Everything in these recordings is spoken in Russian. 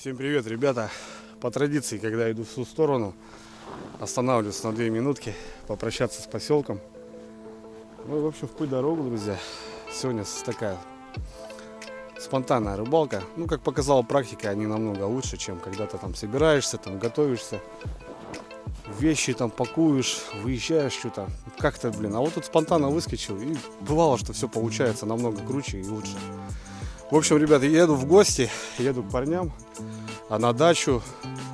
Всем привет, ребята! По традиции, когда иду в ту сторону, останавливаюсь на 2 минутки, попрощаться с поселком. Ну и в общем в путь дорогу, друзья. Сегодня такая спонтанная рыбалка. Ну, как показала практика, они намного лучше, чем когда ты там собираешься, там готовишься, вещи там пакуешь, выезжаешь что-то. Как-то, блин, а вот тут спонтанно выскочил, и бывало, что все получается намного круче и лучше. В общем, ребята, я еду в гости, еду к парням на дачу.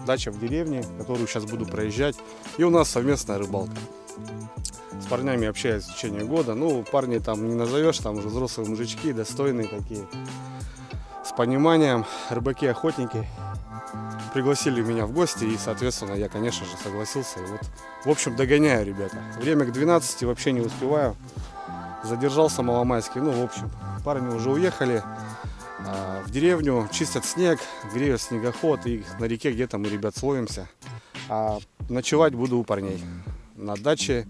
Дача в деревне, которую сейчас буду проезжать. И у нас совместная рыбалка. С парнями общаюсь в течение года. Ну, парни там не назовешь, там уже взрослые мужички, достойные такие, с пониманием, рыбаки-охотники. Пригласили меня в гости, и, соответственно, я, конечно же, согласился. И вот, в общем, догоняю, ребята. Время к 12, вообще не успеваю. Задержался маломайский. Ну, в общем, парни уже уехали в деревню, чистят снег, греют снегоход, и на реке где-то мы, ребят, словимся. А ночевать буду у парней на даче,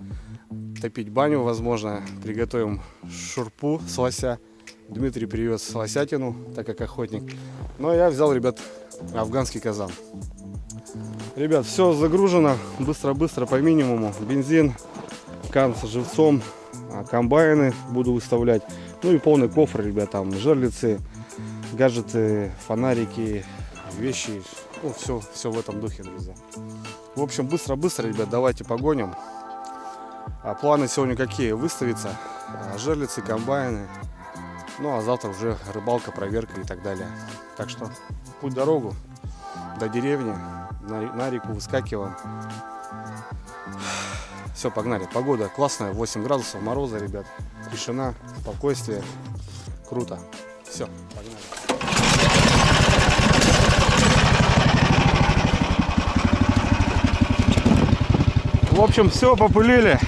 топить баню, возможно, приготовим шурпу с лося. Дмитрий привез лосятину, так как охотник. Но я взял, ребят, афганский казан. Ребят, все загружено, быстро-быстро по минимуму. Бензин, кан с живцом, комбайны буду выставлять. Ну и полный кофр, ребят, там жерлицы, гаджеты, фонарики, вещи. Ну, все в этом духе, друзья. В общем, быстро-быстро, ребят, давайте погоним. Планы сегодня какие? Выставиться, жерлицы, комбайны. Ну, а завтра уже рыбалка, проверка и так далее. Так что путь дорогу до деревни, на реку выскакиваем. Все, погнали. Погода классная, 8 градусов мороза, ребят. Тишина, спокойствие. Круто. Все, погнали. В общем, все, попылили.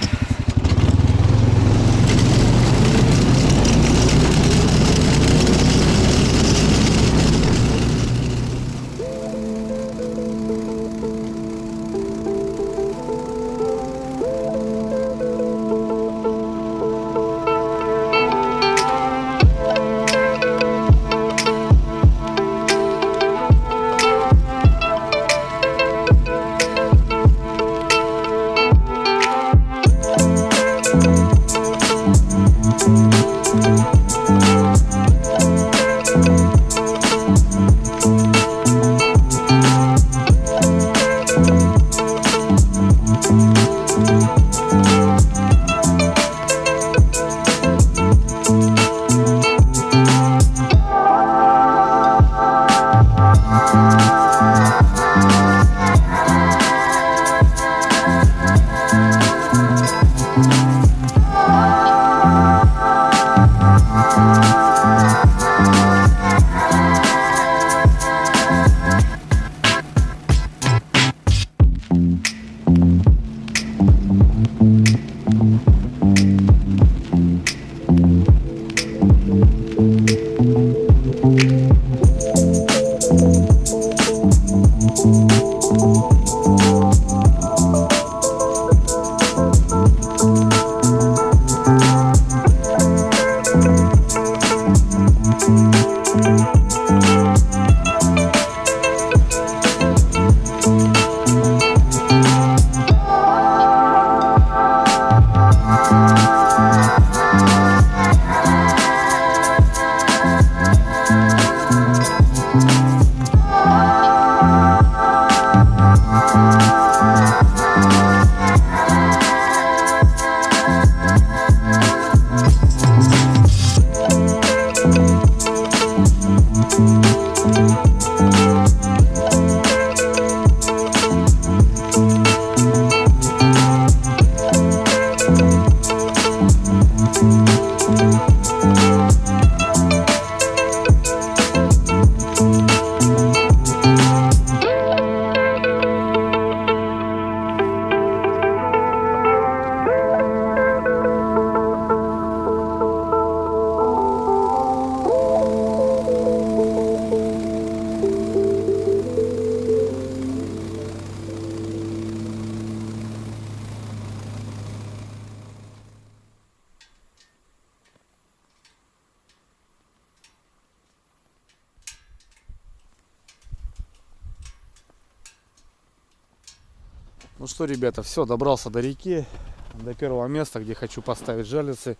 Ну что, ребята, все, добрался до реки, до первого места, где хочу поставить жерлицы.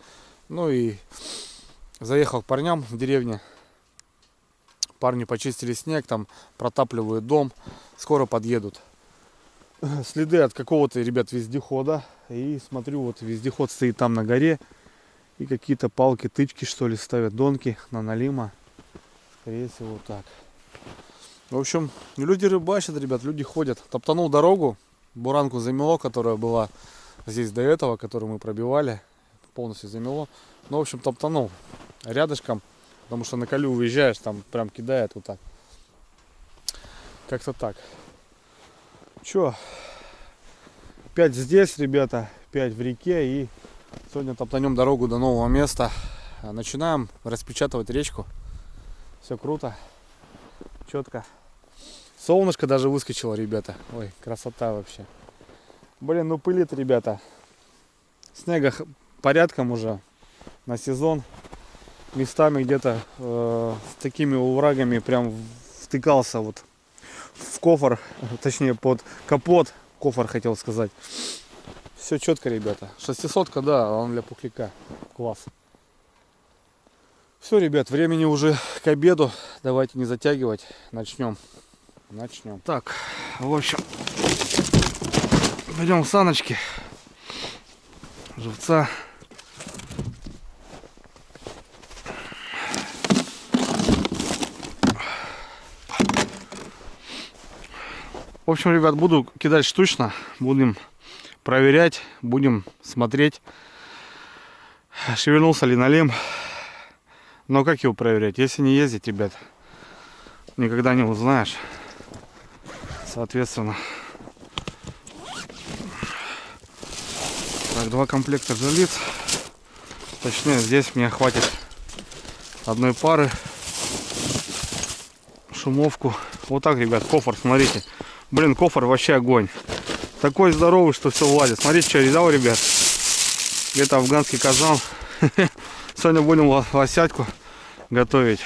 Ну и заехал к парням в деревне. Парни почистили снег, там протапливают дом, скоро подъедут. Следы от какого-то, ребят, вездехода. И смотрю, вот вездеход стоит там на горе. И какие-то палки, тычки, что ли, ставят, донки на налима. Скорее всего, вот так. В общем, люди рыбачат, ребят, люди ходят. Топтанул дорогу, буранку замело, которая была здесь до этого, которую мы пробивали. Полностью замело. Ну, в общем, топтанул рядышком, потому что на колю уезжаешь, там прям кидает вот так. Как-то так. Чё? 5 здесь, ребята, 5 в реке. И сегодня топтанем дорогу до нового места. Начинаем распечатывать речку. Все круто, четко. Солнышко даже выскочило, ребята. Ой, красота вообще. Блин, ну пылит, ребята. Снега порядком уже на сезон. Местами где-то с такими оврагами прям втыкался вот в кофр, точнее под капот. Кофр хотел сказать. Все четко, ребята. 600-ка, да, он для пухляка. Класс. Все, ребят, времени уже к обеду. Давайте не затягивать. Начнем. Так, в общем, берем саночки, живца. В общем, ребят, буду кидать штучно. Будем проверять, будем смотреть, шевельнулся ли налим. Но как его проверять? Если не ездить, ребят, никогда не узнаешь. Соответственно, так, 2 комплекта жерлиц. Точнее, здесь мне хватит одной пары. Шумовку. Вот так, ребят, кофр, смотрите. Блин, кофр вообще огонь. Такой здоровый, что все влазит. Смотрите, что я взял, ребят. Это афганский казан. Сегодня будем лосятку готовить.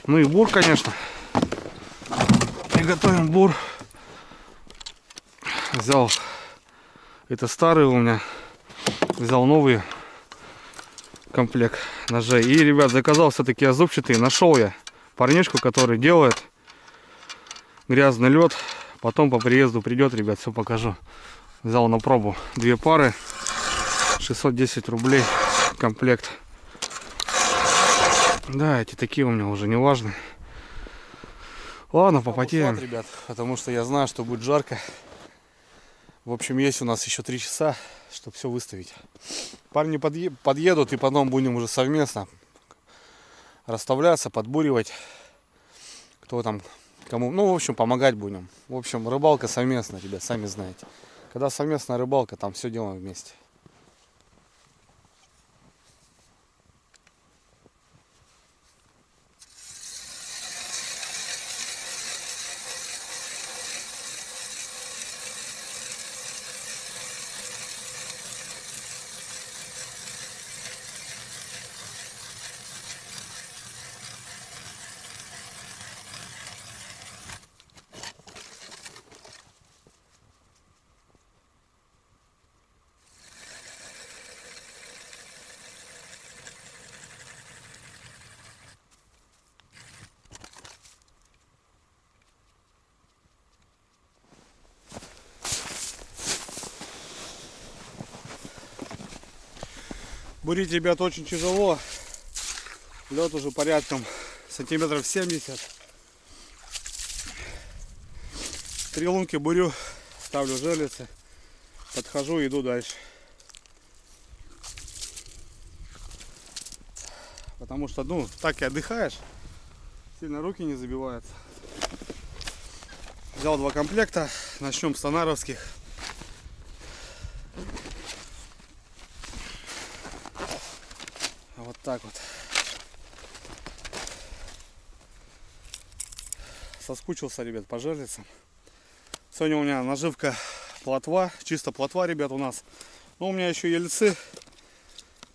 Ну и бур, конечно. Приготовим бур. Взял, это старый у меня. Взял новый комплект ножей. И, ребят, заказал все-таки зубчатые. Нашел я парнишку, который делает грязный лед. Потом по приезду придет, ребят, все покажу. Взял на пробу 2 пары. 610 рублей комплект. Да, эти такие у меня уже не важны. Ладно, попотеем, ребят, потому что я знаю, что будет жарко. В общем, есть у нас еще 3 часа, чтобы все выставить. Парни подъедут, и потом будем уже совместно расставляться, подбуривать. Кто там, кому. Ну, в общем, помогать будем. В общем, рыбалка совместная, ребят, сами знаете. Когда совместная рыбалка, там все делаем вместе. Бурить, ребят, очень тяжело. Лед уже порядком сантиметров 70. 3 лунки бурю, ставлю жерлицы, подхожу и иду дальше. Потому что, ну, так и отдыхаешь, сильно руки не забиваются. Взял 2 комплекта, начнем с тонаровских. Вот так вот. Соскучился, ребят, по жерлицам. Сегодня у меня наживка плотва, чисто плотва, ребят, у нас. Но у меня еще ельцы.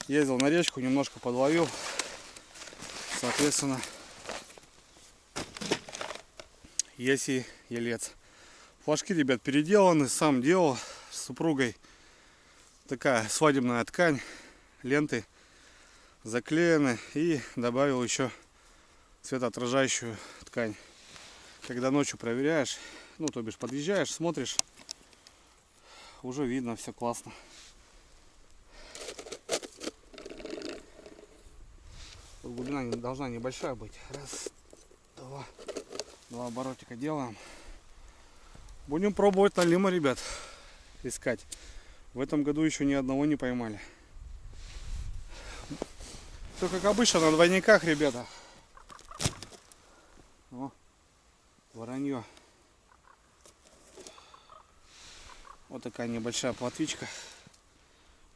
Ездил на речку, немножко подловил. Соответственно, Еси Елец. Флажки, ребят, переделаны, сам делал с супругой. Такая свадебная ткань, ленты заклеены, и добавил еще светоотражающую ткань. Когда ночью проверяешь, ну то бишь подъезжаешь, смотришь, уже видно, все классно. Глубина должна небольшая быть. Раз, два оборотика делаем. Будем пробовать на лима, ребят, искать. В этом году еще ни одного не поймали. Все как обычно, на двойниках, ребята. О, воронье. Вот такая небольшая плотвичка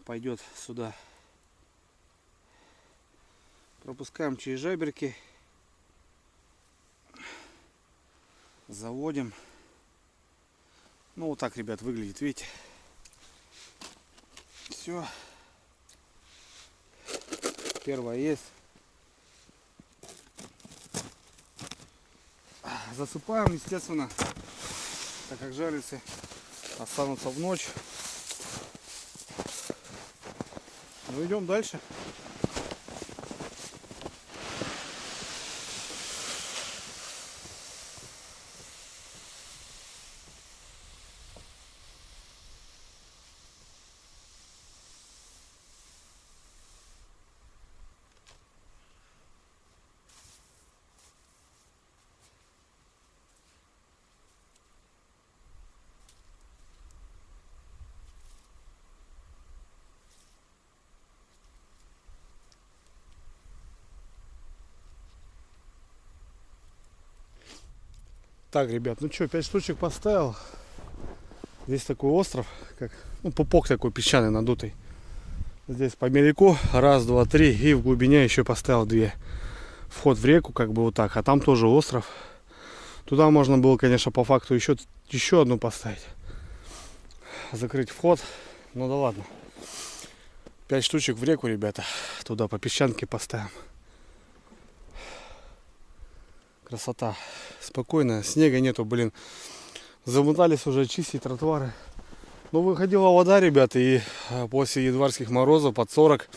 пойдет сюда. Пропускаем через жаберки. Заводим. Ну вот так, ребят, выглядит, видите. Все. Первая есть. Засыпаем, естественно, так как жерлицы останутся в ночь. Ну идем дальше. Так, ребят, ну что, 5 штучек поставил. Здесь такой остров, как, ну, пупок такой песчаный, надутый. Здесь по берегу, раз, два, три, и в глубине еще поставил 2. Вход в реку, как бы вот так, а там тоже остров. Туда можно было, конечно, по факту еще одну поставить. Закрыть вход, ну да ладно. 5 штучек в реку, ребята, туда по песчанке поставим. Красота. Спокойно, снега нету, блин. Замотались уже чистить тротуары. Ну, выходила вода, ребята, и после январских морозов под 40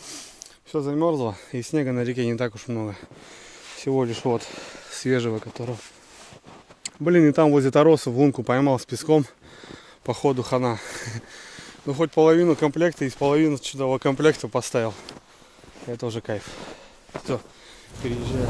все замерзло. И снега на реке не так уж много. Всего лишь вот свежего, которого. Блин, и там возле Тароса в лунку поймал с песком. Походу хана. Ну, хоть половину комплекта из половины чудового комплекта поставил. Это уже кайф. Все, переезжаю.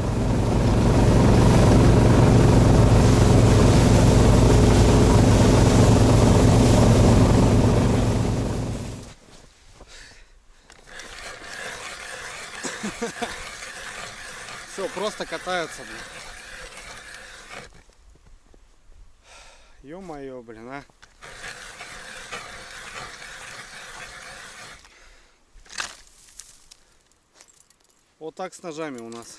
Все, просто катаются, блин. Ё-моё, блин, а. Вот так с ножами у нас.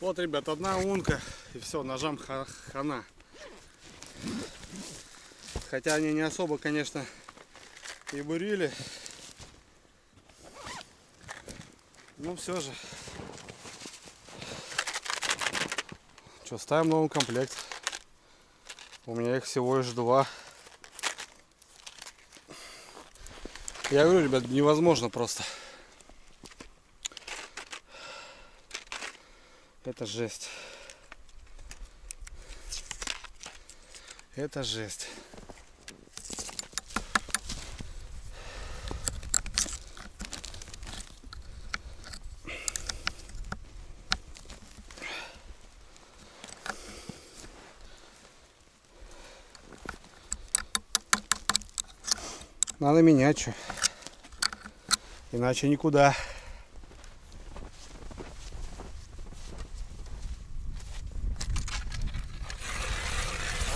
Вот, ребят, одна лунка, и все, ножам хана. Хотя они не особо, конечно, и бурили. Но все же. Что, ставим новый комплект. У меня их всего лишь 2. Я говорю, ребят, невозможно просто. Это жесть. Это жесть. Надо менять что. Иначе никуда.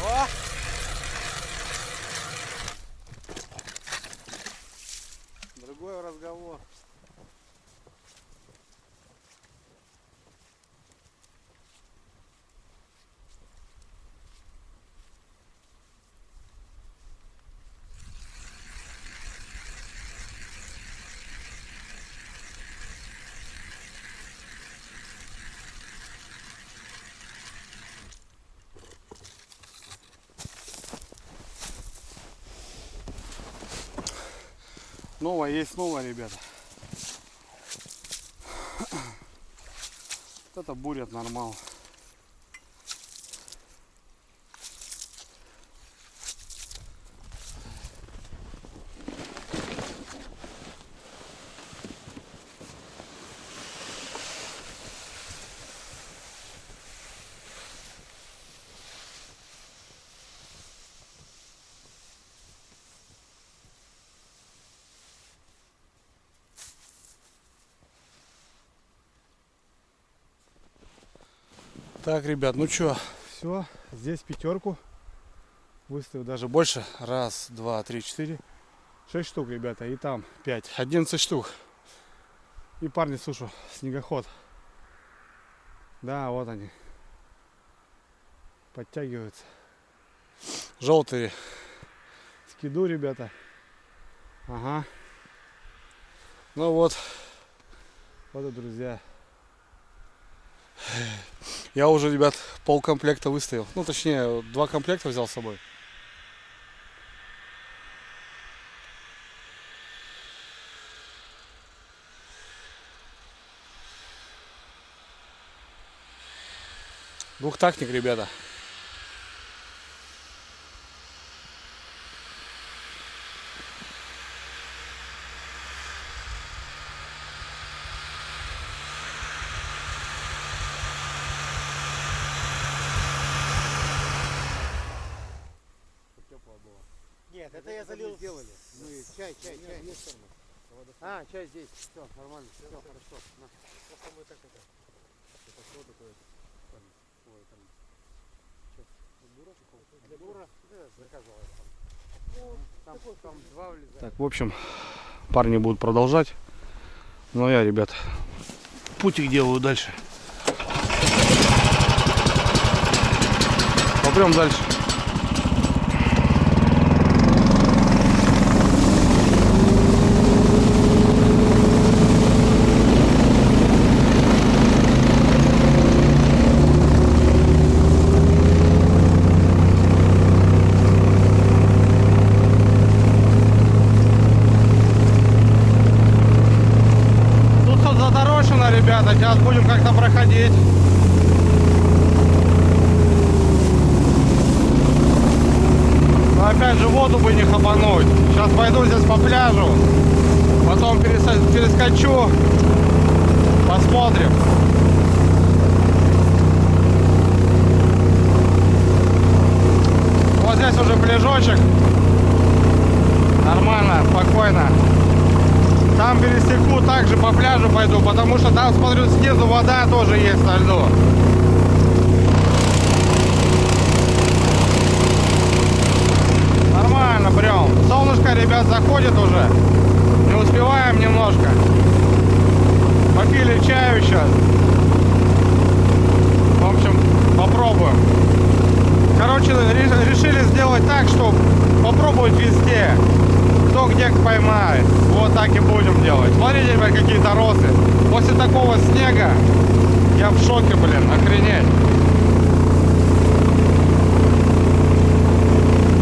О! Другой разговор. Новое есть новое, ребята. Вот это бурят нормал. Так, ребят, ну чё, все, здесь пятерку выставил, даже больше. Раз, два, три, четыре, 6 штук, ребята, и там 5, 11 штук. И парни, слушай, снегоход. Да, вот они. Подтягиваются. Желтые. Скиду, ребята. Ага. Ну вот. Вот и друзья. Я уже, ребят, полкомплекта выставил. Ну, точнее, 2 комплекта взял с собой. Двухтактник, ребята. Нет, это я залил. Сделали. Мы чай. А, чай здесь. Все, нормально. Все, хорошо. На. Просто мы так это. Это что такое? Ой, там. Что? Бура? Заказывал там. Ну, там 2 влезает. Так, в общем, парни будут продолжать. Ну, я, ребят, путик делаю дальше. Попрем дальше. Ребята, сейчас будем как-то проходить. Но опять же воду бы не хапануть. Сейчас пойду здесь по пляжу, потом перескочу, посмотрим. Вот здесь уже пляжочек. Нормально, спокойно. Там пересеку, также по пляжу пойду, потому что там, смотрю, снизу вода тоже есть на льду. Нормально прям. Солнышко, ребят, заходит уже. Не успеваем немножко. Попили чаю сейчас. В общем, попробуем. Короче, решили сделать так, чтобы попробовать везде. Кто где поймает. Вот так и будем делать. Смотрите, ребят, какие торосы. После такого снега я в шоке, блин, охренеть.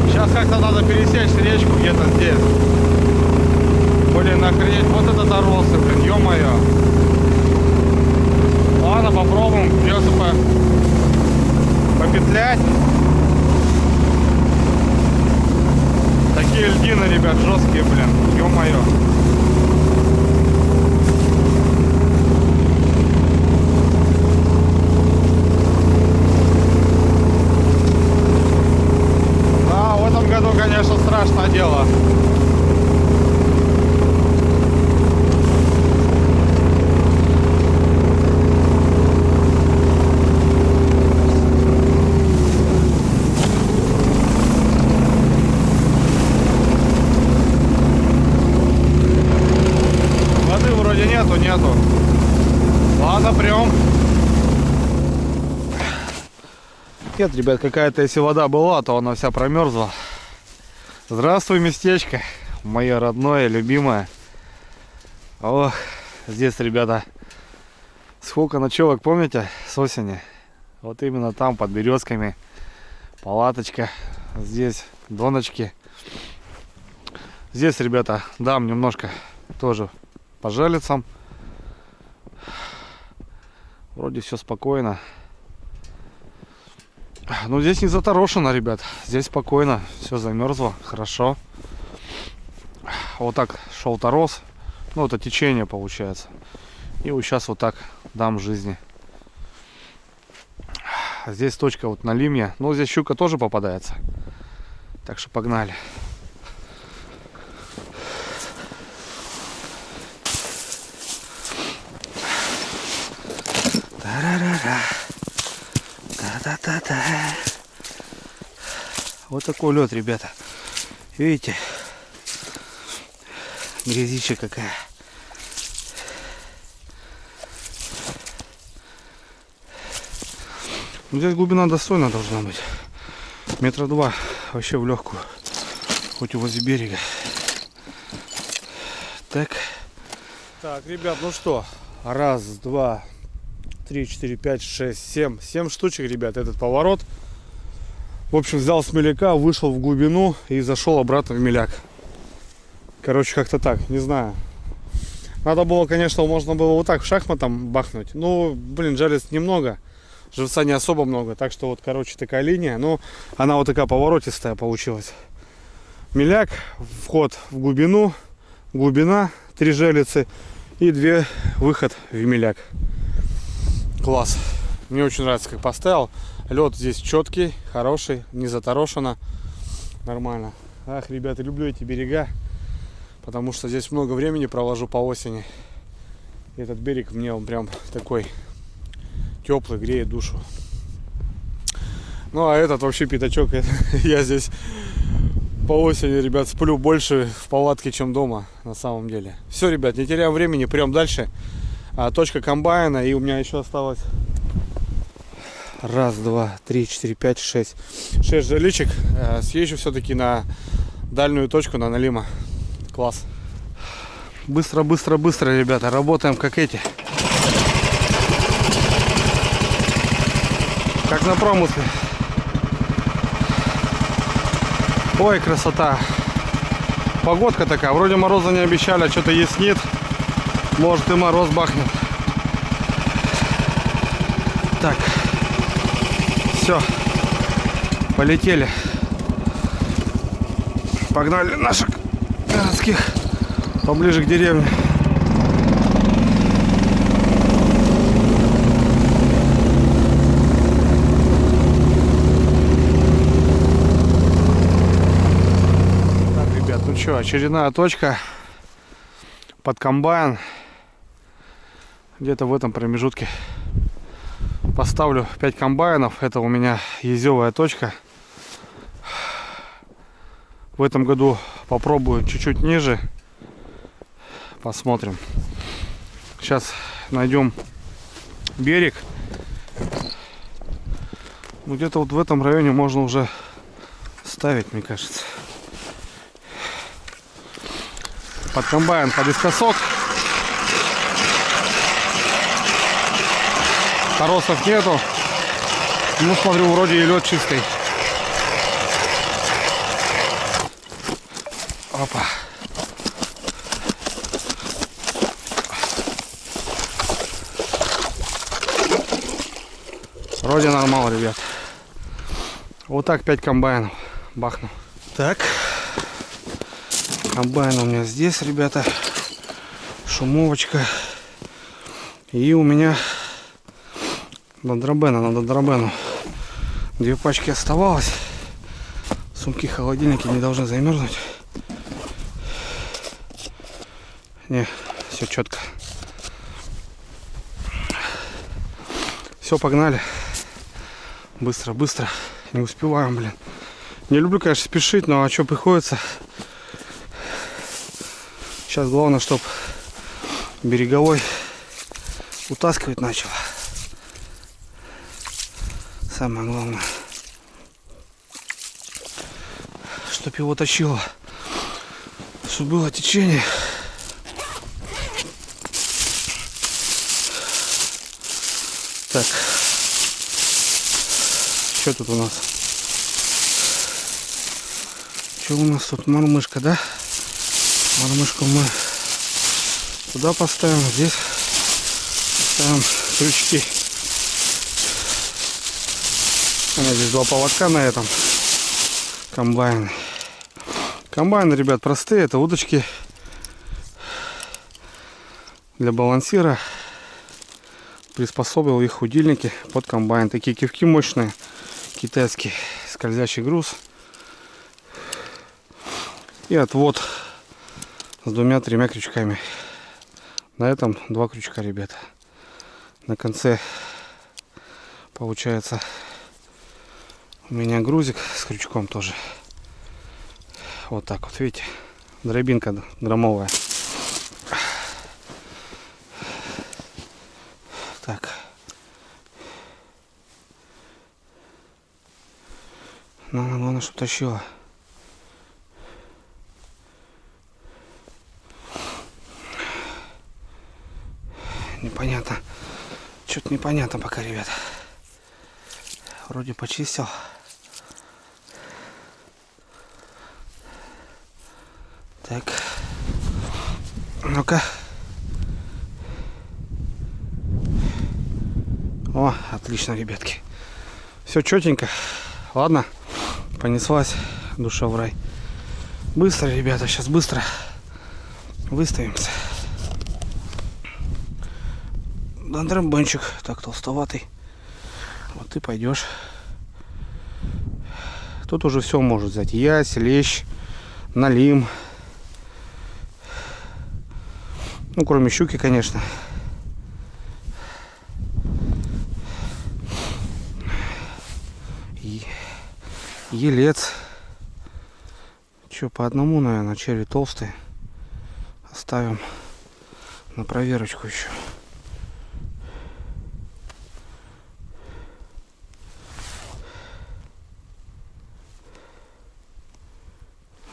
Сейчас как-то надо пересечь речку где-то здесь. Блин, охренеть. Вот это торосы, блин, ё-моё. Ладно, попробуем. Придется попетлять. Такие льдины, ребят, жесткие, блин, ё-моё. Да, в этом году, конечно, страшное дело. Нету. Ладно, прям. Нет, ребят, какая-то, если вода была, то она вся промерзла. Здравствуй, местечко. Мое родное, любимое. Ох, здесь, ребята, сколько ночевок, помните, с осени? Вот именно там, под березками. Палаточка. Здесь доночки. Здесь, ребята, дам немножко тоже по желицам. Вроде все спокойно. Но здесь не заторошено, ребят. Здесь спокойно. Все замерзло. Хорошо. Вот так шел торос. Ну, это течение получается. И вот сейчас вот так дам жизни. Здесь точка вот на лимье. Но здесь щука тоже попадается. Так что погнали. Та-да-да-да. Вот такой лед, ребята. Видите? Грязища какая. Здесь глубина достойная должна быть. 2 метра вообще в легкую. Хоть и возле берега. Так. Так, ребят, ну что? 1, 2, 3, 4, 5, 6, 7. 7 штучек, ребят, этот поворот. В общем, взял с меляка, вышел в глубину и зашел обратно в меляк. Короче, как-то так, не знаю. Надо было, конечно, можно было вот так в шахматом бахнуть. Ну, блин, жалец немного. Живца не особо много. Так что вот, короче, такая линия. Но она вот такая поворотистая получилась. Меляк, вход в глубину, глубина, 3 желицы и 2 выход в меляк. Класс. Мне очень нравится, как поставил. Лед здесь четкий, хороший, не заторошено. Нормально. Ах, ребята, люблю эти берега. Потому что здесь много времени провожу по осени. И этот берег мне он прям такой теплый, греет душу. Ну а этот вообще пятачок. Я здесь по осени, ребят, сплю больше в палатке, чем дома, на самом деле. Все, ребят, не теряем времени, прям дальше. Точка комбайна, и у меня еще осталось 1, 2, 3, 4, 5, 6 жиличек. Съезжу все-таки на дальнюю точку, на Налима. Класс. Быстро, быстро, быстро, ребята, работаем как эти. Как на промысле. Ой, красота. Погодка такая, вроде мороза не обещали, а что-то яснит. Может и мороз бахнет. Так. Все. Полетели. Погнали наших городских поближе к деревне. Так, ребят, ну что, очередная точка под комбайн. Где-то в этом промежутке поставлю 5 комбайнов. Это у меня езевая точка. В этом году попробую чуть-чуть ниже. Посмотрим. Сейчас найдем берег. Ну, где-то вот в этом районе можно уже ставить, мне кажется. Под комбайн, подискосок. Торосов нету. Ну, смотрю, вроде и лед чистый. Опа. Вроде нормал, ребят. Вот так 5 комбайнов бахну. Так. Комбайн у меня здесь, ребята. Шумовочка. И у меня на дробену 2 пачки оставалось. Сумки, холодильники не должны замерзнуть. Не, все четко. Все, погнали. Быстро, быстро. Не успеваем, блин. Не люблю, конечно, спешить, но а что приходится. Сейчас главное, чтобы береговой утаскивать начал. Самое главное, чтоб его точило, чтобы было течение. Так, что тут у нас? Что у нас тут? Мормышка, да? Мормышку мы туда поставим, здесь ставим крючки. У меня здесь 2 поводка на этом комбайне. Комбайны, ребят, простые. Это удочки для балансира. Приспособил их удильники под комбайн. Такие кивки мощные, китайский скользящий груз. И отвод с 2-3 крючками. На этом 2 крючка, ребята. На конце получается у меня грузик с крючком тоже. Вот так вот, видите, дробинка граммовая. Так. Ну, главное, что тащила. Непонятно. Что-то непонятно пока, ребята. Вроде почистил. Так. Ну-ка. О, отлично, ребятки. Все четенько. Ладно. Понеслась душа в рай. Быстро, ребята, сейчас быстро выставимся. Дандромбенчик так толстоватый. Вот ты пойдешь. Тут уже все может взять. Ясь, лещ, налим. Ну, кроме щуки, конечно. И елец. Че, по одному, наверное, черви толстые. Оставим на проверочку еще.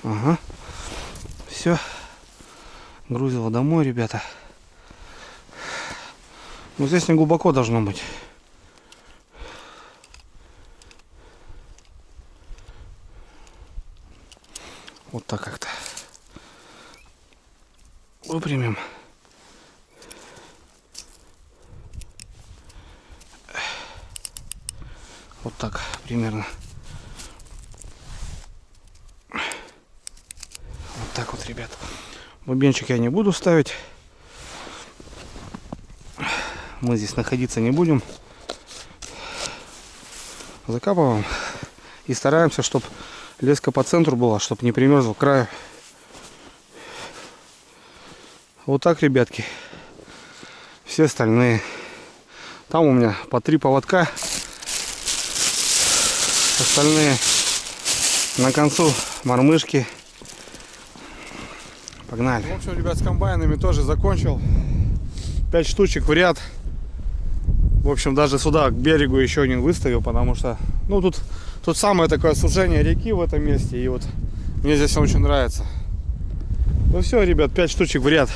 Ага. Все. Грузила домой, ребята. Но здесь не глубоко должно быть. Вот так как-то. Выпрямим. Вот так примерно. Вот так вот, ребят. Бубенчик я не буду ставить. Мы здесь находиться не будем. Закапываем. И стараемся, чтобы леска по центру была, чтобы не примерзла к краю. Вот так, ребятки. Все остальные. Там у меня по 3 поводка. Остальные на концу мормышки. Погнали. В общем, ребят, с комбайнами тоже закончил. 5 штучек в ряд. В общем, даже сюда, к берегу, еще один выставил, потому что, ну, тут самое такое сужение реки в этом месте. И вот мне здесь очень нравится. Ну все, ребят, 5 штучек в ряд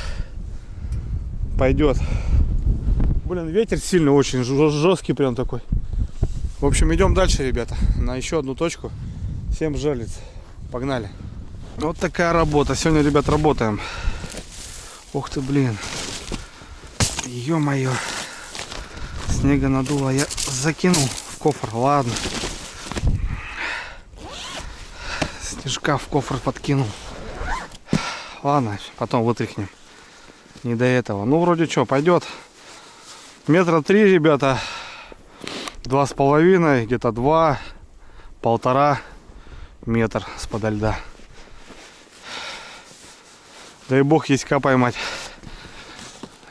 пойдет. Блин, ветер сильный, очень жесткий прям такой. В общем, идем дальше, ребята, на еще одну точку. Всем жерлиц. Погнали. Вот такая работа. Сегодня, ребят, работаем. Ух ты, блин. Ё-моё. Снега надуло. Я закинул в кофр. Ладно. Снежка в кофр подкинул. Ладно, потом вытряхнем. Не до этого. Ну, вроде что, пойдет. 3 метра, ребята. 2,5, где-то 2, 1,5 метра с-подо льда. Дай бог яська поймать.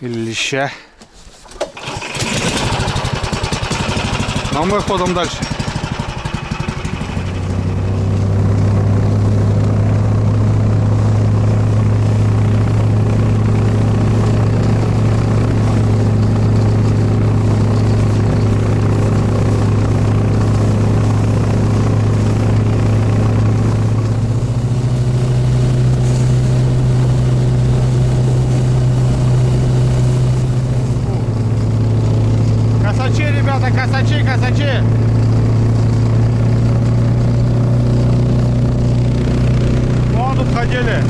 Или леща. Ну а мы ходом дальше. Косачи, ребята, косачи, косачи. Вон тут ходили.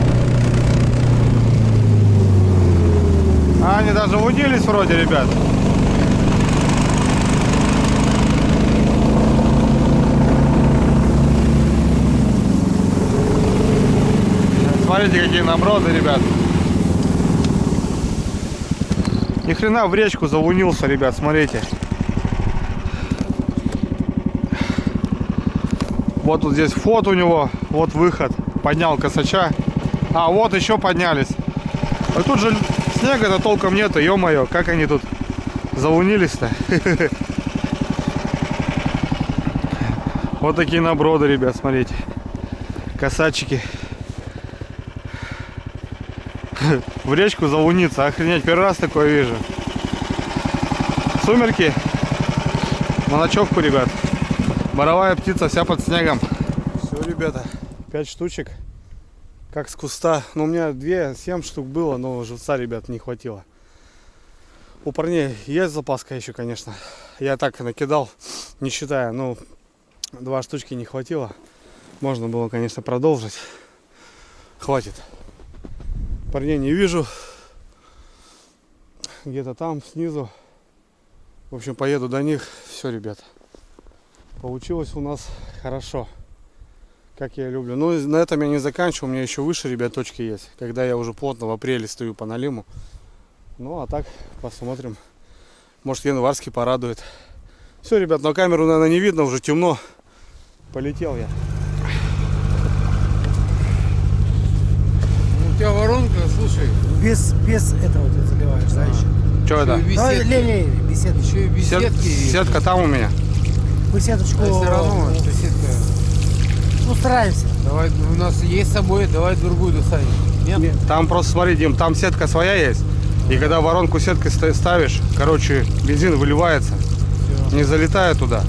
даже заводились вроде, ребят. Смотрите, какие наброды, ребят. Ни хрена в речку завунился, ребят, смотрите. Вот тут здесь вход у него, вот выход. Поднял косача. А, вот еще поднялись. А тут же снега-то толком нету, ё-моё, как они тут завунились-то. Вот такие наброды, ребят, смотрите. Косачики. В речку завуниться, охренеть, первый раз такое вижу. Сумерки на ночевку, ребят. Боровая птица вся под снегом. Все, ребята, 5 штучек, как с куста. Ну, у меня 7 штук было, но живца, ребят, не хватило. У парней есть запаска еще, конечно. Я так накидал, не считая, ну, 2 штучки не хватило. Можно было, конечно, продолжить. Хватит. Парней не вижу. Где-то там, снизу. В общем, поеду до них. Все, ребят. Получилось у нас хорошо. Как я люблю. Ну, на этом я не заканчиваю. У меня еще выше, ребят, точки есть. Когда я уже плотно в апреле стою по налиму. Ну, а так, посмотрим. Может, январский порадует. Все, ребят, на камеру, наверное, не видно. Уже темно. Полетел я. У тебя воронка, слушай. Без этого ты заливаешь, да, еще? Что это? Беседки. Не, беседочку. Еще и беседки. Сетка там у меня. Беседочку. Все равно, беседка. Ну, стараемся. Давай, у нас есть с собой, давай другую достанем. Нет? Там просто, смотри, Дим, там сетка своя есть. И когда воронку сеткой ставишь, короче, бензин выливается. Все. Не залетает туда.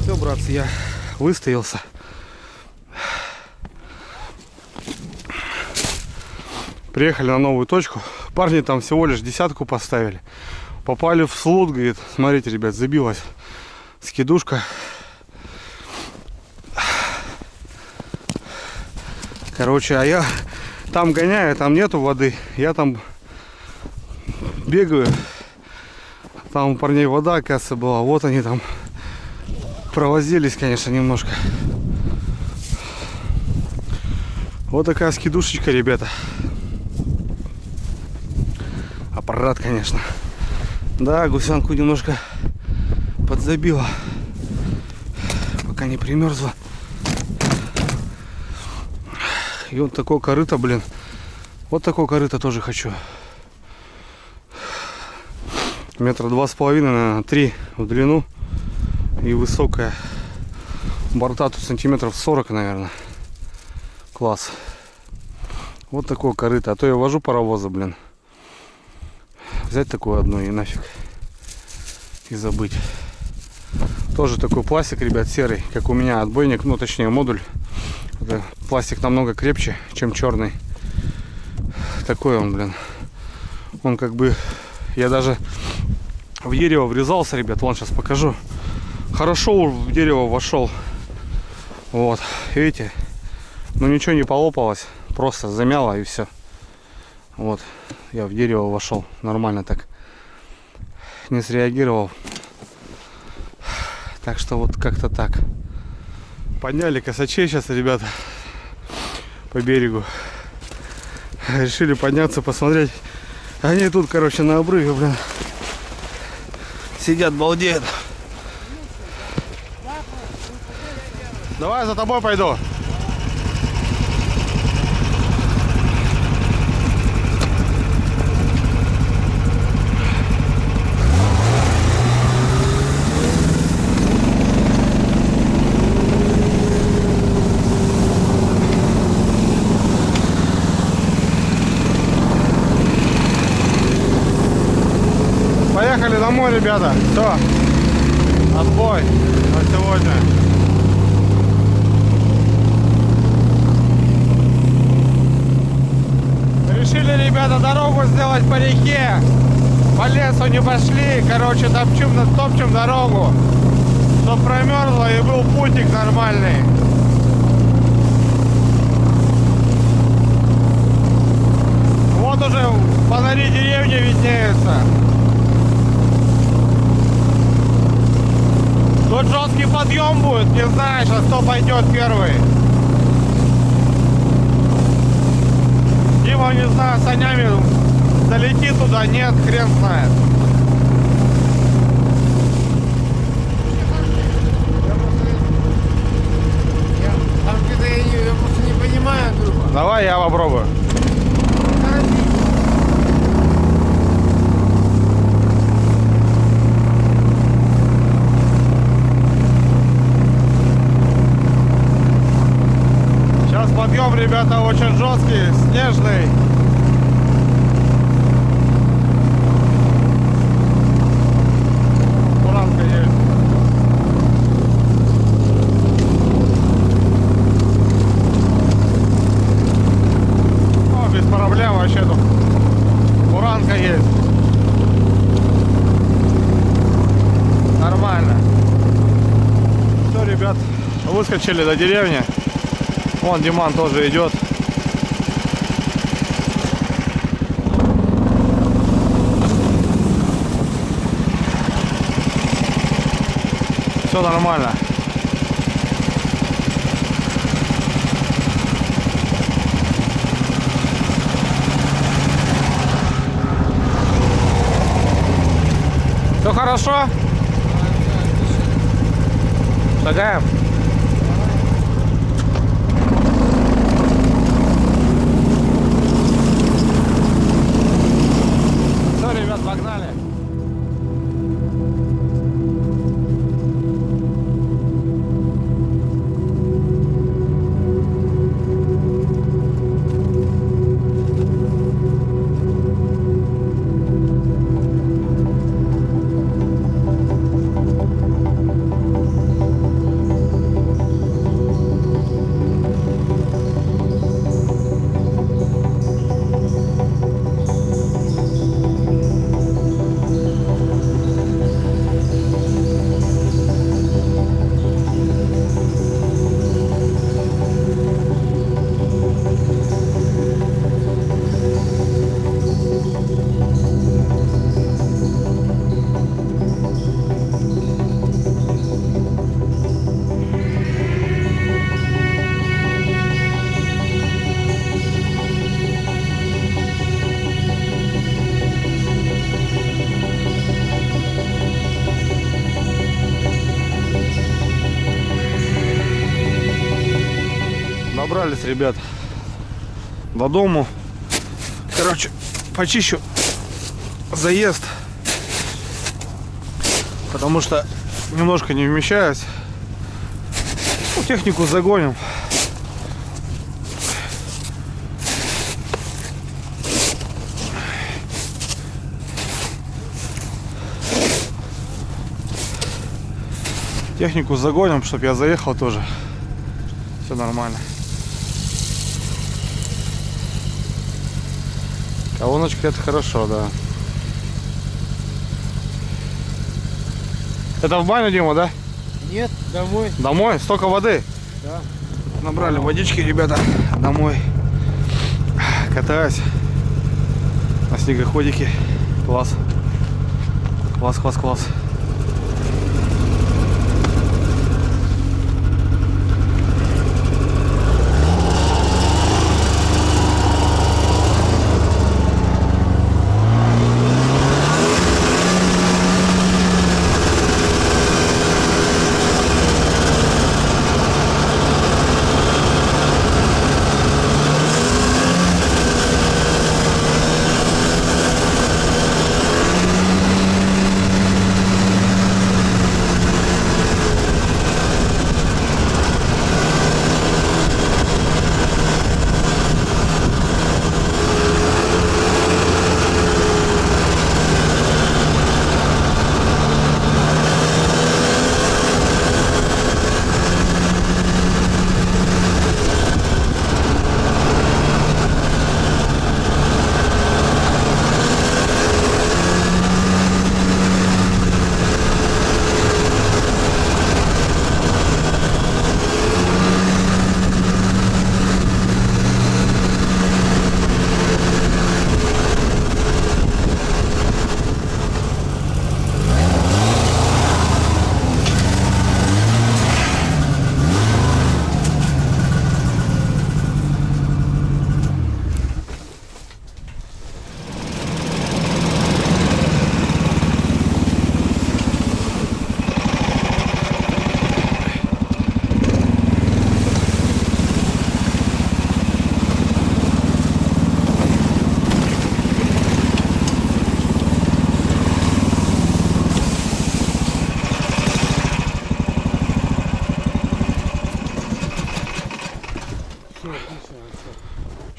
Все, братцы, я выстоялся. Приехали на новую точку. Парни там всего лишь 10 поставили. Попали в слот, говорит. Смотрите, ребят, забилась скидушка. Короче, а я там гоняю, там нету воды. Я там бегаю. Там у парней вода, оказывается, была. Вот они там провозились, конечно, немножко. Вот такая скидушечка, ребята. Аппарат, конечно. Да, гусянку немножко подзабила, пока не примерзла. И вот такое корыто, блин. Вот такое корыто тоже хочу. 2,5 метра, наверное, 3 в длину. И высокая. Борта тут сантиметров 40, наверное. Класс. Вот такое корыто. А то я вожу паровозы, блин. Взять такое одно и нафиг. И забыть. Тоже такой пластик, ребят, серый. Как у меня отбойник, ну точнее модуль. Это пластик намного крепче, чем черный. Такой он, блин. Он как бы... Я даже в дерево врезался, ребят. Вон, сейчас покажу. Хорошо в дерево вошел. Вот, видите? Ну ничего не полопалось. Просто замяло и все. Вот, я в дерево вошел. Нормально так. Не среагировал. Так что вот как-то так. Подняли косачей сейчас, ребята, по берегу. Решили подняться, посмотреть. Они тут, короче, на обрыве, блин, сидят, балдеют. Давай, за тобой пойду. Поехали домой, ребята. Все. Отбой на сегодня. Решили, ребята, дорогу сделать по реке. По лесу не пошли. Короче, топчем дорогу. Чтоб промерзло и был путик нормальный. Вот уже вдали деревни виднеются. Тут жесткий подъем будет, не знаю сейчас, кто пойдет первый. Дима, не знаю, санями долетит туда, нет, хрен знает. Там где-то я просто не понимаю, Андрюха. Давай я попробую. Сейчас подъем, ребята, очень жесткий, снежный. Буранка есть. О, без проблем вообще тут. Буранка есть. Нормально. Все, ребят, выскочили до деревни. Вон Диман тоже идет. Все нормально. Все хорошо? Шагаем. Все, ребят, погнали. Добрались, ребят, до дому. Короче, почищу заезд, потому что немножко не вмещаюсь. Ну, технику загоним. Технику загоним, чтобы я заехал тоже. Все нормально. Колоночка — это хорошо, да. Это в баню, Дима, да? Нет, домой. Домой? Столько воды? Да. Набрали водички, ребята, домой. Катаюсь на снегоходике. Класс. Класс, класс, класс.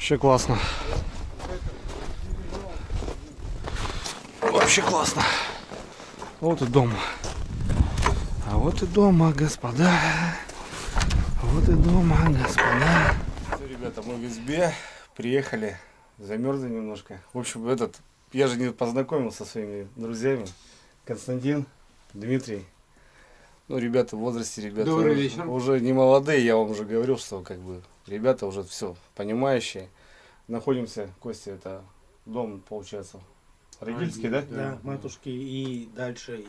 Вообще классно. Вообще классно. Вот и дом. А вот и дома, господа. Вот и дома, господа. Все, ребята, мы в избе. Приехали. Замерзли немножко. В общем, я же не познакомился со своими друзьями. Константин, Дмитрий. Ну, ребята в возрасте, ребята Добрый вечер. уже не молодые, я вам уже говорил, что как бы ребята уже все понимающие. Находимся, Костя, это дом, получается, родительский, да? Да, матушки и дальше, и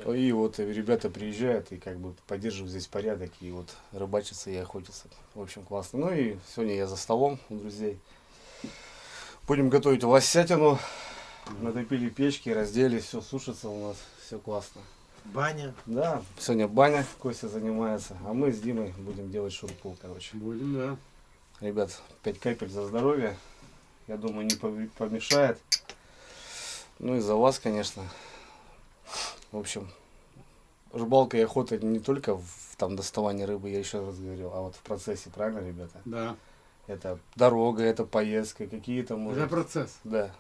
дальше. И вот ребята приезжают и как бы поддерживают здесь порядок, и вот рыбачатся и охотятся. В общем, классно. Ну и сегодня я за столом у друзей. Будем готовить лосятину. Натопили печки, раздели, все сушится у нас, все классно. Баня. Да, сегодня баня, Костя занимается, а мы с Димой будем делать шурпу, короче. Будем, да. Ребят, 5 капель за здоровье, я думаю, не помешает. Ну и за вас, конечно. В общем, рыбалка и охота не только в там доставании рыбы, я еще раз говорил, а вот в процессе, правильно, ребята? Да. Это дорога, это поездка, какие-то может... Это процесс. Да.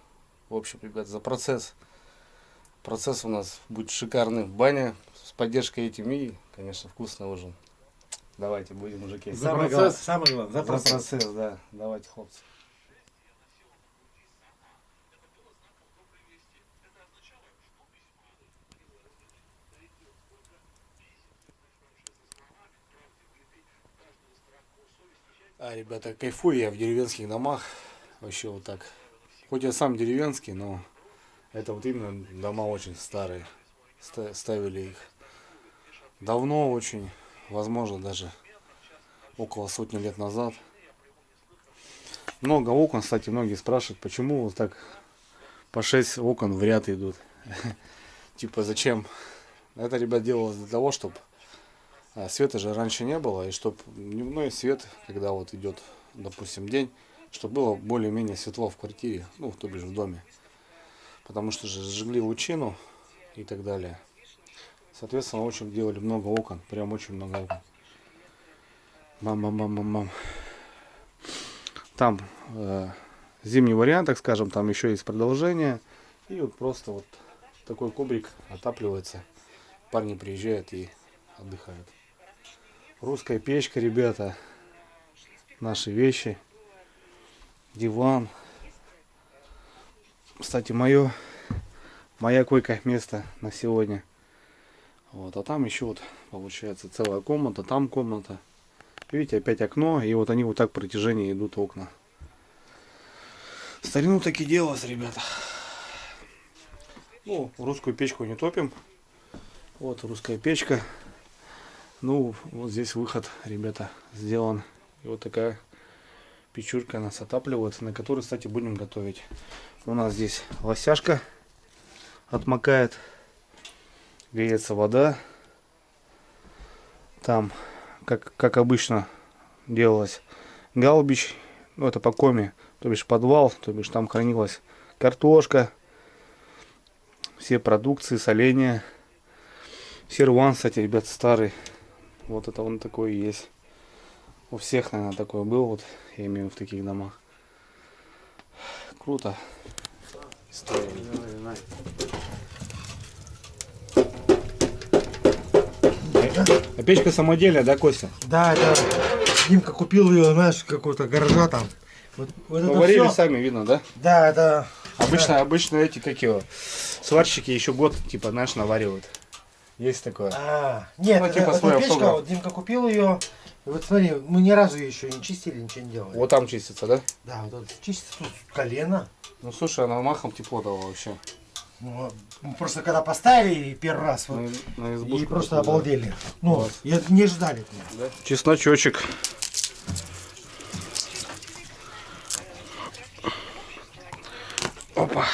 В общем, ребят, за процесс. Процесс у нас будет шикарный. Баня с поддержкой этим и, конечно, вкусный ужин. Давайте, будем, мужики. За процесс. Самое главное, за За процесс. процесс, да. Давайте, хлопцы. Ребята, кайфую я в деревенских домах. Вообще вот так. Хоть я сам деревенский, но это вот именно дома очень старые. Ставили их давно очень, возможно, даже около сотни лет назад. Много окон, кстати, многие спрашивают, почему вот так по 6 окон в ряд идут. Типа зачем? Это, ребят, делалось для того, чтобы света же раньше не было, и чтобы дневной свет, когда вот идет, допустим, день, чтобы было более-менее светло в квартире, ну, то бишь в доме. Потому что же сжигли лучину и так далее. Соответственно, очень делали много окон, прям очень много окон. Бам-бам-бам-бам-бам. Там зимний вариант, так скажем, там еще есть продолжение. И вот просто вот такой кубрик отапливается. Парни приезжают и отдыхают. Русская печка, ребята. Наши вещи. Диван. Кстати, моя койка место на сегодня. Вот, а там еще вот получается целая комната, там комната. Видите, опять окно, и вот они вот так в протяжении идут окна. В старину таки делалось, ребята. Ну, русскую печку не топим. Вот русская печка. Ну, вот здесь выход, ребята, сделан. И вот такая печурка нас отапливается, на которой, кстати, будем готовить. У нас здесь лосяшка отмокает. Греется вода. Там, как обычно делалось, галбич. Ну, это по коме, то бишь подвал, то бишь там хранилась картошка, все продукции, соленья. Серван, кстати, ребят, старый. Вот это он такой и есть. У всех, наверное, такой был, вот я имею в виду в таких домах. Круто. История. А печка самодельная, да, Костя? Да, это Димка купил ее, знаешь, какого-то гаража там. Вот Ну, это варили всё. сами, видно, да? Да, это... Обычно эти, как его, сварщики еще год, типа, знаешь, наваривают. Есть такое. Нет, Ну, это, типа это свой печка, автограф. вот Димка купил ее. И вот смотри, мы ни разу ее еще не чистили, ничего не делали. Вот там чистится, да? Да, вот тут чистится тут колено. Ну, слушай, она махом тепло дала вообще. Ну, мы просто когда поставили первый раз, вот, На и избушку просто такую, да. обалдели. Ну, Вот. не ждали от меня. Да? Чесночочек. Опа.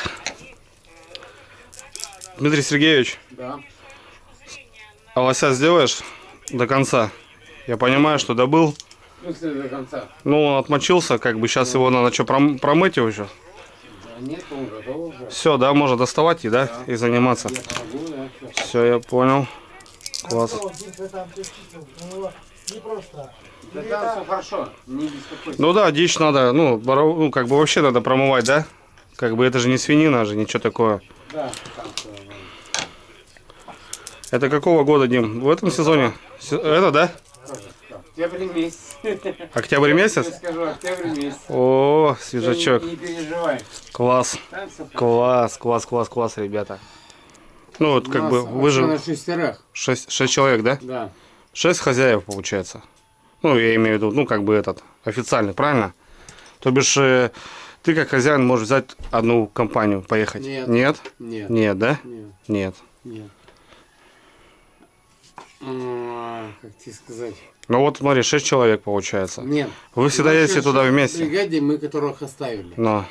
Дмитрий Сергеевич, Да. а лося сделаешь до конца? Я понимаю, что добыл. Ну, если до конца. Ну, он отмочился, как бы сейчас его надо что, промыть его еще? Да нет, он готов уже. Все, да, можно доставать и, да, и заниматься. Я помогу, да, всё. Все, я понял. Класс. А что, Димка там всё чистил, у него Не просто. Да там все хорошо, не беспокойся. Ну да, дичь надо, ну, ну, как бы вообще надо промывать, да? Как бы это же не свинина же, ничего такое. Да, там всё. Это какого года, Дим? В этом сезоне? Это, да? Октябрь месяц. Октябрь Я месяц? скажу, октябрь месяц. О, свежачок. Не переживай. Класс. Там всё Класс, класс, класс, класс, ребята. Ну вот как бы вы же... на же 6. 6 человек, да? Да. 6 хозяев получается. Ну, я имею в виду, ну, как бы этот, официальный, правильно? То бишь, ты как хозяин можешь взять одну компанию, поехать? Нет. Нет? Нет. Нет, да? Нет. Нет. Нет. Как тебе сказать? Ну вот смотри, 6 человек получается. Нет. Вы всегда едете туда вместе? Бригаде мы которых оставили. Ну,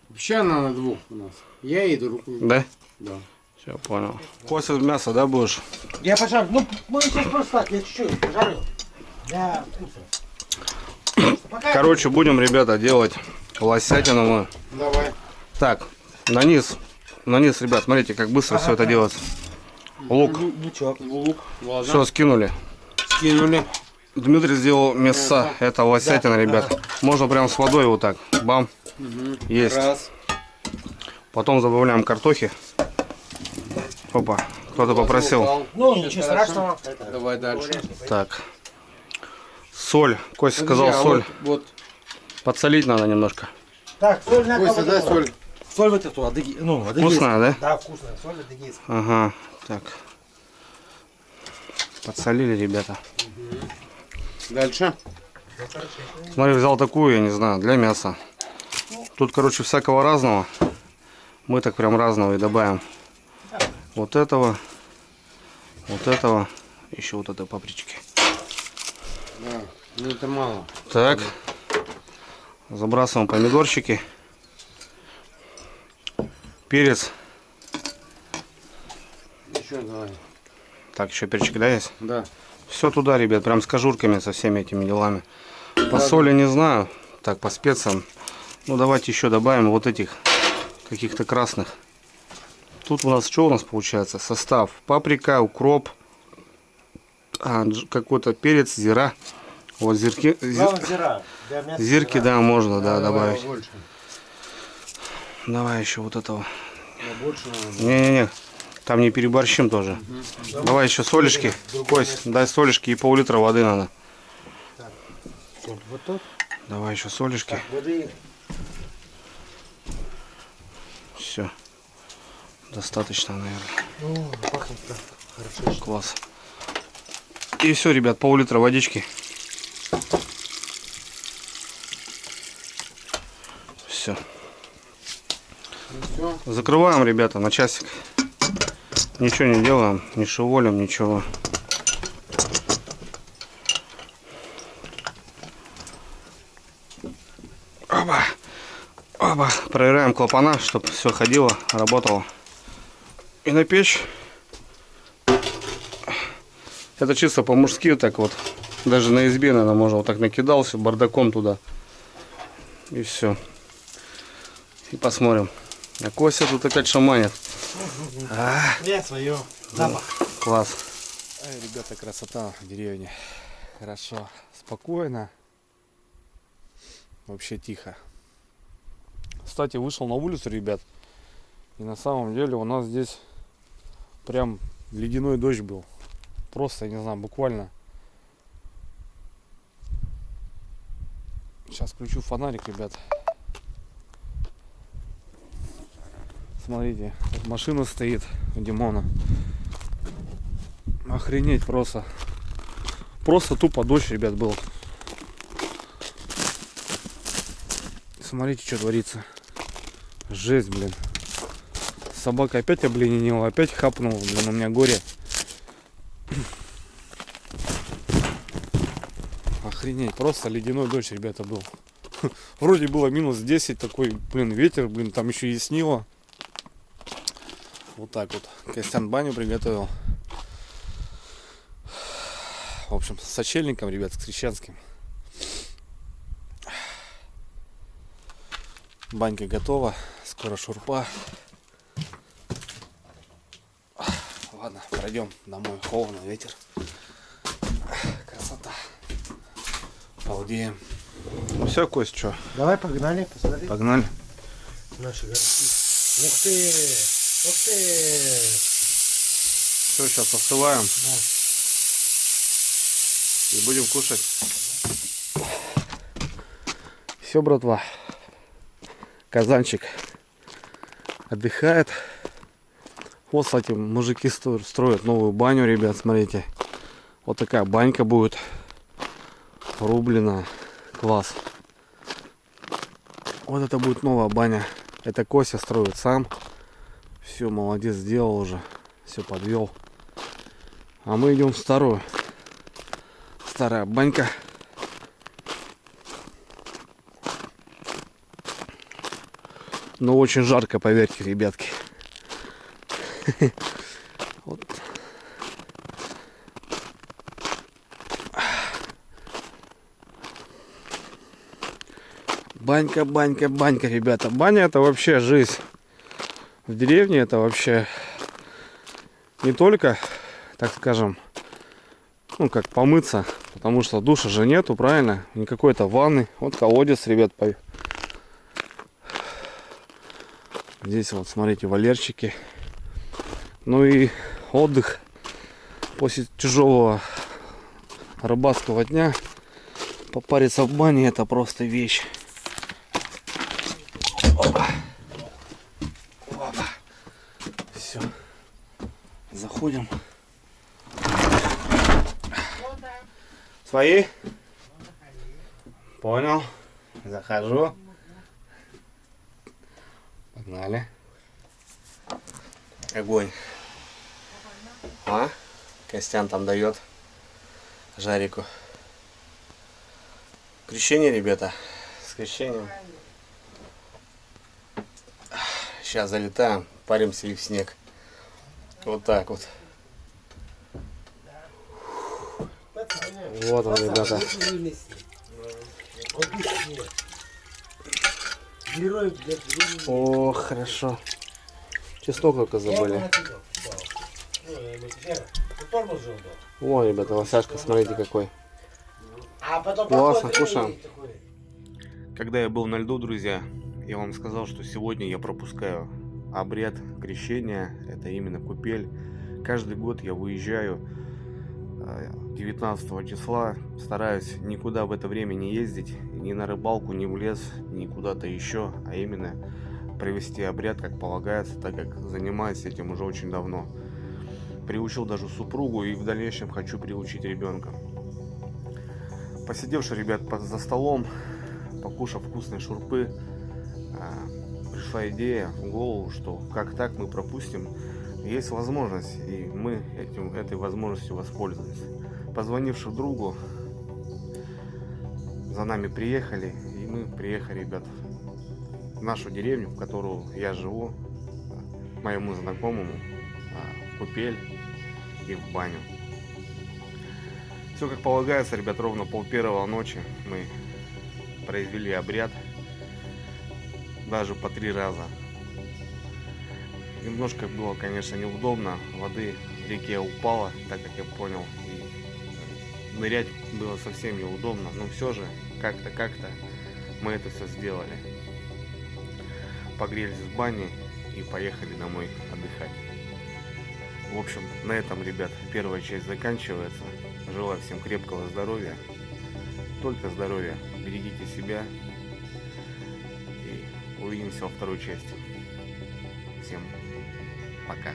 Вообще она на 2 у нас. Я и друг. да? Да. Все, понял. Костя, мясо, да, будешь? Я пожарю. Ну, мы сейчас просто так, я чуть-чуть пожарю. Для вкуса. Пока Короче, будем, ребята, делать лосятину мы. Давай. Так, на низ, ребят, смотрите, как быстро все это делается. Лук, Лучок. Лук. Ладно. все скинули. Скинули. Дмитрий сделал мясо, это лосятина, ребят. Можно прям с водой вот так, бам, есть. Раз. Потом добавляем картохи. Опа, кто-то попросил. Ну, ничего страшного. Давай дальше. Так, соль, Костя сказал Друзья, соль. Вот. Подсолить надо немножко. Так, соль на Костя, дай соль. Соль вот эту, ну, Вкусная, да? Да, вкусная. Соль адыгейская. Ага, так. Подсолили, ребята. Дальше. Смотри, взял такую, я не знаю, для мяса. Тут, короче, всякого разного. Мы так прям разного и добавим. Вот этого. Еще вот этой папрички. Да. Ну это мало. Так. Забрасываем помидорчики. Перец. Еще давай. Так, еще перчик, да, есть? Да. Все туда, ребят, прям с кожурками, со всеми этими делами. По соли не знаю. Так, по специям. Ну, давайте еще добавим вот этих каких-то красных. Тут у нас что у нас получается? Состав: паприка, укроп, какой-то перец, зира. Вот зирки, Зира. зирки, да, можно, да, добавить. Больше. Давай еще вот этого. Да, больше надо. Не-не-не, там не переборщим тоже. Давай еще солишки. Кость, дай солишки и пол-литра воды надо. Вот тут. Давай еще солишки. Воды. Все. Достаточно, наверное. О, пахнет хорошо. Класс. И все, ребят, пол-литра водички. Все. Все. Закрываем, ребята, на часик. Ничего не делаем, не шевелим, ничего. Оба. Оба. Проверяем клапана, чтобы все ходило, работало. И на печь. Это чисто по-мужски, так вот. Даже на избе, наверное, можно вот так накидался бардаком туда. И все. И посмотрим. А Костя тут опять шаманит. Я свое. Запах. Класс. Ай, ребята, красота в деревне. Хорошо, спокойно. Вообще тихо. Кстати, вышел на улицу, ребят. И на самом деле у нас здесь прям ледяной дождь был. Просто, я не знаю, буквально. Сейчас включу фонарик, ребят. Смотрите, вот машина стоит у Димона. Охренеть просто. Просто тупо дождь, ребят, был. Смотрите, что творится. Жесть, блин. Собака опять обледенела, опять хапнула, блин, у меня горе. Охренеть, просто ледяной дождь, ребята, был. Вроде было минус 10, такой, блин, ветер, блин, там еще и снило. Вот так вот. Костян баню приготовил. В общем, с сочельником, ребят, с крещенским. Банька готова. Скоро шурпа. Ладно, пройдем домой. Холодно, ветер. Красота. Балдеем. Ну все, Кость, что? Давай, погнали, посмотри. Погнали. Наши городки. Ух ты! Ух ты! Все, сейчас остываем. И будем кушать. Все, братва. Казанчик отдыхает. Вот, кстати, мужики строят новую баню, ребят, смотрите. Вот такая банька будет. Рублена. Класс. Вот это будет новая баня. Это Костя строит сам. Все, молодец, сделал уже. Все подвел. А мы идем в старую. Старая банька. Но очень жарко, поверьте, ребятки. Вот. Банька, банька, банька, ребята. Баня — это вообще жизнь. В деревне это вообще не только, так скажем, ну как помыться, потому что душа же нету, правильно? Никакой-то ванны. Вот колодец, ребят, здесь вот, смотрите, валерчики. Ну и отдых после тяжелого рыбацкого дня. Попариться в бане — это просто вещь. Опа. Опа. Все. Заходим. Свои? Понял. Захожу. Погнали. Огонь. А? Костян там дает жарику. Крещение, ребята. С крещением. Сейчас залетаем, паримся и в снег. Вот так вот. Вот он, ребята. О, хорошо. Чеснок только забыли. О, ребята, лосяшка, смотрите какой. Классно, кушаем. Когда я был на льду, друзья, я вам сказал, что сегодня я пропускаю обряд крещения. Это именно купель. Каждый год я выезжаю 19 числа. Стараюсь никуда в это время не ездить. Ни на рыбалку, ни в лес, ни куда-то еще. А именно провести обряд, как полагается, так как занимаюсь этим уже очень давно. Приучил даже супругу и в дальнейшем хочу приучить ребенка. Посидевши, ребят, за столом, покушав вкусные шурпы, пришла идея в голову, что как так мы пропустим. Есть возможность, и мы этой возможностью воспользуемся. Позвонивши другу, за нами приехали, и мы приехали, ребят, в нашу деревню, в которую я живу, моему знакомому, в купель и в баню. Все как полагается, ребят, ровно 12:30 ночи мы произвели обряд, даже по 3 раза. Немножко было, конечно, неудобно, воды в реке упало, так как я понял, и нырять было совсем неудобно, но все же как-то мы это все сделали. Погрелись в бане и поехали домой отдыхать. В общем, на этом, ребят, первая часть заканчивается. Желаю всем крепкого здоровья, только здоровья, берегите себя и увидимся во второй части. Всем пока.